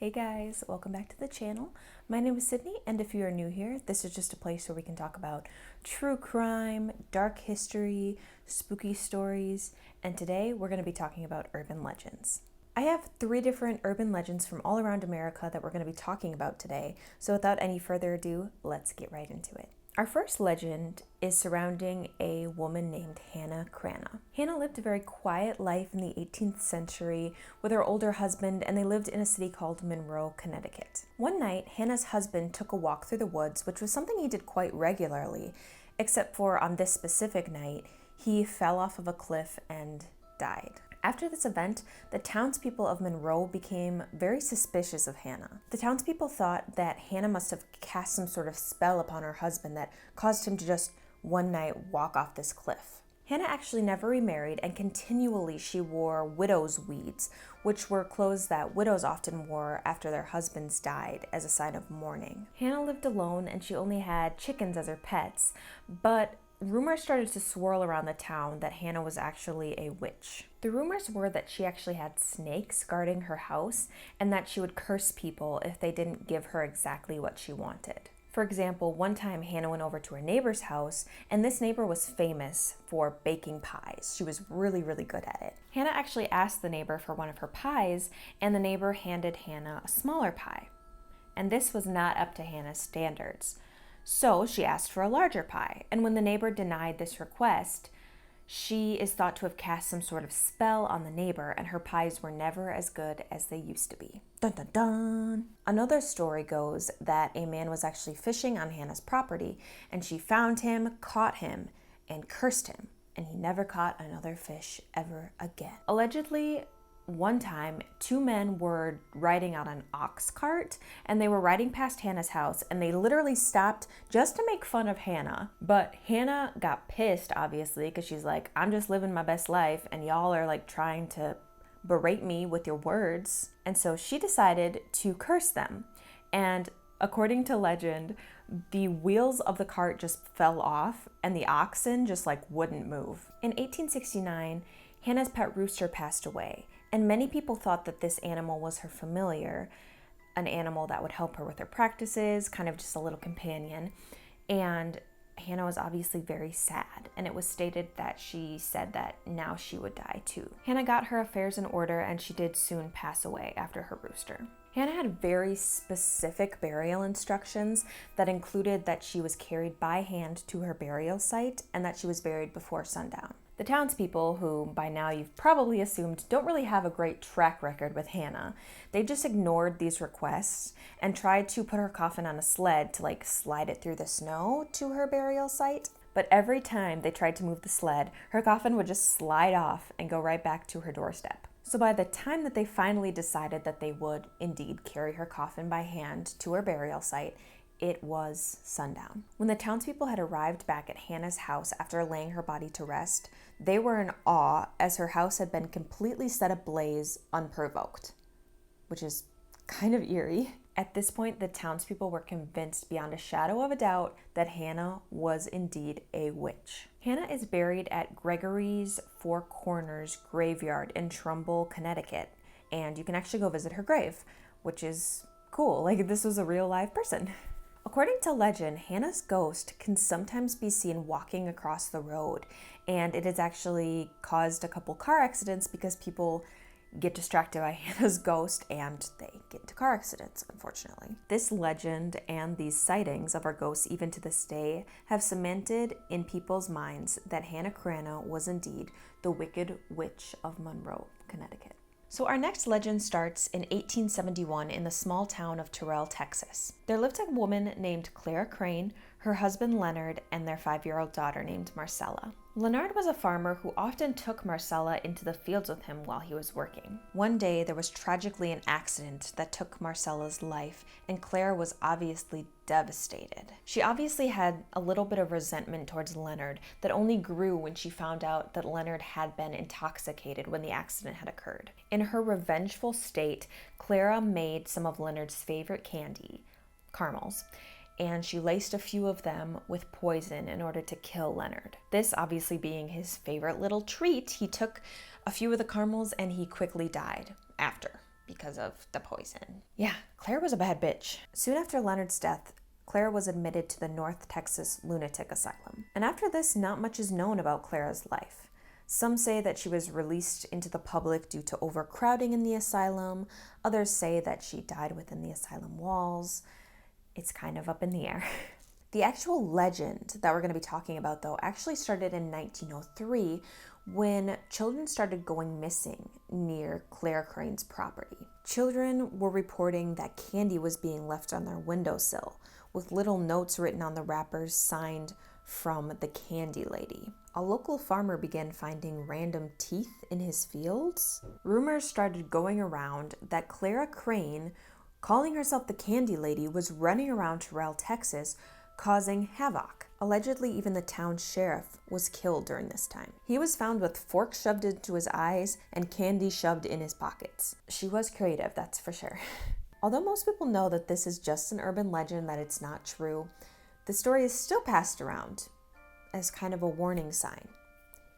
Hey guys, welcome back to the channel. My name is Sydney, and if you are new here, this is just a place where we can talk about true crime, dark history, spooky stories, and today we're going to be talking about urban legends. I have 3 different urban legends from all around America that we're going to be talking about today, so without any further ado, let's get right into it. Our first legend is surrounding a woman named Hannah Cranna. Hannah lived a very quiet life in the 18th century with her older husband, and they lived in a city called Monroe, Connecticut. One night, Hannah's husband took a walk through the woods, which was something he did quite regularly, except for on this specific night, he fell off of a cliff and died. After this event, the townspeople of Monroe became very suspicious of Hannah. The townspeople thought that Hannah must have cast some sort of spell upon her husband that caused him to just one night walk off this cliff. Hannah actually never remarried, and continually she wore widow's weeds, which were clothes that widows often wore after their husbands died as a sign of mourning. Hannah lived alone, and she only had chickens as her pets, but rumors started to swirl around the town that Hannah was actually a witch. The rumors were that she actually had snakes guarding her house and that she would curse people if they didn't give her exactly what she wanted. For example, one time Hannah went over to her neighbor's house, and this neighbor was famous for baking pies. She was really, really good at it. Hannah actually asked the neighbor for one of her pies, and the neighbor handed Hannah a smaller pie. And this was not up to Hannah's standards. So she asked for a larger pie, and when the neighbor denied this request, she is thought to have cast some sort of spell on the neighbor, and her pies were never as good as they used to be. Dun dun dun! Another story goes that a man was actually fishing on Hannah's property, and she found him, caught him, and cursed him, and he never caught another fish ever again. Allegedly, one time, 2 men were riding on an ox cart, and they were riding past Hannah's house, and they literally stopped just to make fun of Hannah. But Hannah got pissed, obviously, because she's like, I'm just living my best life, and y'all are like trying to berate me with your words. And so she decided to curse them. And according to legend, the wheels of the cart just fell off, and the oxen just like wouldn't move. In 1869, Hannah's pet rooster passed away, and many people thought that this animal was her familiar, an animal that would help her with her practices, kind of just a little companion. And Hannah was obviously very sad, and it was stated that she said that now she would die too. Hannah got her affairs in order, and she did soon pass away after her rooster. Hannah had very specific burial instructions that included that she was carried by hand to her burial site and that she was buried before sundown. The townspeople, who by now you've probably assumed don't really have a great track record with Hannah, they just ignored these requests and tried to put her coffin on a sled to like slide it through the snow to her burial site. But every time they tried to move the sled, her coffin would just slide off and go right back to her doorstep. So by the time that they finally decided that they would indeed carry her coffin by hand to her burial site, it was sundown. When the townspeople had arrived back at Hannah's house after laying her body to rest, they were in awe as her house had been completely set ablaze unprovoked, which is kind of eerie. At this point, the townspeople were convinced beyond a shadow of a doubt that Hannah was indeed a witch. Hannah is buried at Gregory's Four Corners Graveyard in Trumbull, Connecticut, and you can actually go visit her grave, which is cool. Like, this was a real live person. According to legend, Hannah's ghost can sometimes be seen walking across the road, and it has actually caused a couple car accidents because people get distracted by Hannah's ghost and they get into car accidents, unfortunately. This legend and these sightings of our ghosts, even to this day, have cemented in people's minds that Hannah Cranna was indeed the Wicked Witch of Monroe, Connecticut. So our next legend starts in 1871 in the small town of Terrell, Texas. There lived a woman named Clara Crane, her husband Leonard, and their 5-year-old daughter named Marcella. Leonard was a farmer who often took Marcella into the fields with him while he was working. One day, there was tragically an accident that took Marcella's life, and Claire was obviously devastated. She obviously had a little bit of resentment towards Leonard that only grew when she found out that Leonard had been intoxicated when the accident had occurred. In her revengeful state, Clara made some of Leonard's favorite candy, caramels, and she laced a few of them with poison in order to kill Leonard. This obviously being his favorite little treat, he took a few of the caramels and he quickly died after. because of the poison. Yeah, Claire was a bad bitch. Soon after Leonard's death, Claire was admitted to the North Texas Lunatic Asylum. And after this, not much is known about Clara's life. Some say that she was released into the public due to overcrowding in the asylum. Others say that she died within the asylum walls. It's kind of up in the air. The actual legend that we're going to be talking about, though, actually started in 1903 when children started going missing near Claire Crane's property. Children were reporting that candy was being left on their windowsill, with little notes written on the wrappers signed from the Candy Lady. A local farmer began finding random teeth in his fields. Rumors started going around that Clara Crane, calling herself the Candy Lady, was running around Terrell, Texas, causing havoc. Allegedly, even the town sheriff was killed during this time. He was found with forks shoved into his eyes and candy shoved in his pockets. She was creative, that's for sure. Although most people know that this is just an urban legend, that it's not true, the story is still passed around as kind of a warning sign.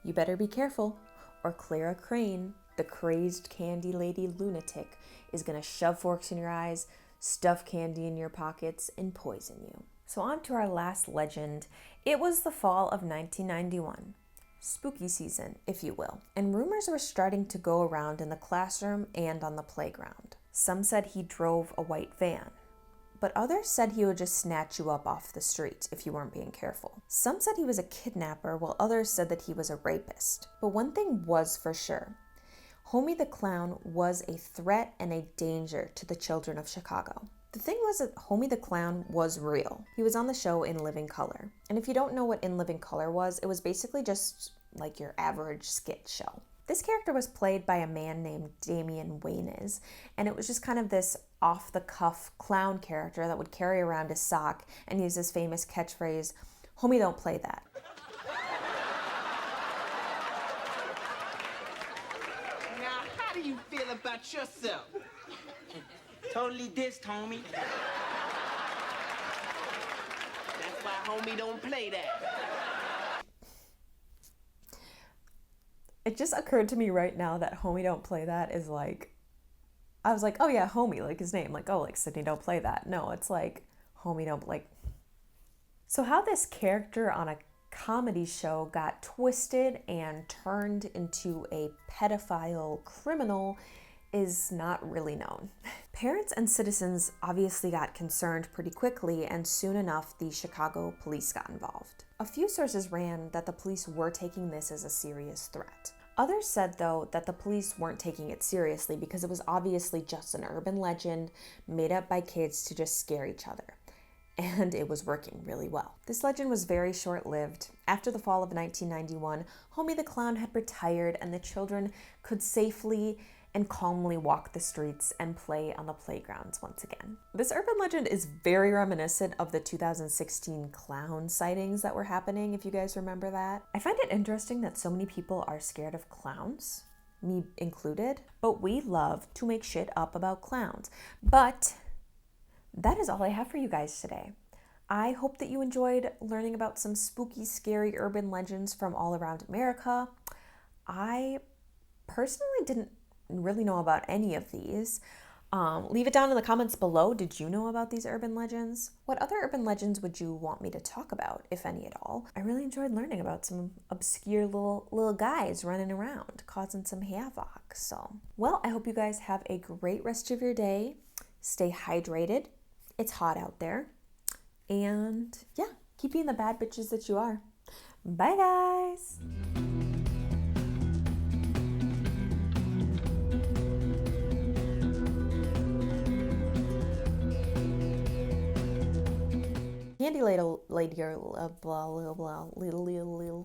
You better be careful, or Clara Crane, the crazed Candy Lady lunatic, is gonna shove forks in your eyes, stuff candy in your pockets, and poison you. So on to our last legend. It was the fall of 1991. Spooky season, if you will. And rumors were starting to go around in the classroom and on the playground. Some said he drove a white van, but others said he would just snatch you up off the street if you weren't being careful. Some said he was a kidnapper, while others said that he was a rapist. But one thing was for sure. Homie the Clown was a threat and a danger to the children of Chicago. The thing was that Homie the Clown was real. He was on the show In Living Color. And if you don't know what In Living Color was, it was basically just like your average skit show. This character was played by a man named Damian Waynes, and it was just kind of this off-the-cuff clown character that would carry around his sock and use his famous catchphrase, "Homie, don't play that." Now, how do you feel about yourself? Totally dissed, homie. That's why homie don't play that. It just occurred to me right now that Homie Don't Play That is like, I was like, oh yeah, Homie, like his name, like, oh, like Sydney Don't Play That. No, it's like, Homie Don't, like. So how this character on a comedy show got twisted and turned into a pedophile criminal is not really known. Parents and citizens obviously got concerned pretty quickly, and soon enough, the Chicago police got involved. A few sources ran that the police were taking this as a serious threat. Others said, though, that the police weren't taking it seriously because it was obviously just an urban legend made up by kids to just scare each other. And it was working really well. This legend was very short-lived. After the fall of 1991, Homie the Clown had retired, and the children could safely and calmly walk the streets and play on the playgrounds once again. This urban legend is very reminiscent of the 2016 clown sightings that were happening, if you guys remember that. I find it interesting that so many people are scared of clowns, me included, but we love to make shit up about clowns. But that is all I have for you guys today. I hope that you enjoyed learning about some spooky, scary urban legends from all around America. I personally didn't really know about any of these. Leave it down in the comments below. Did you know about these urban legends? What other urban legends would you want me to talk about, if any at all? I really enjoyed learning about some obscure little guys running around, causing some havoc. So, well, I hope you guys have a great rest of your day. Stay hydrated. It's hot out there. And yeah, keep being the bad bitches that you are. Bye, guys. Candy lady, blah, blah, blah, little.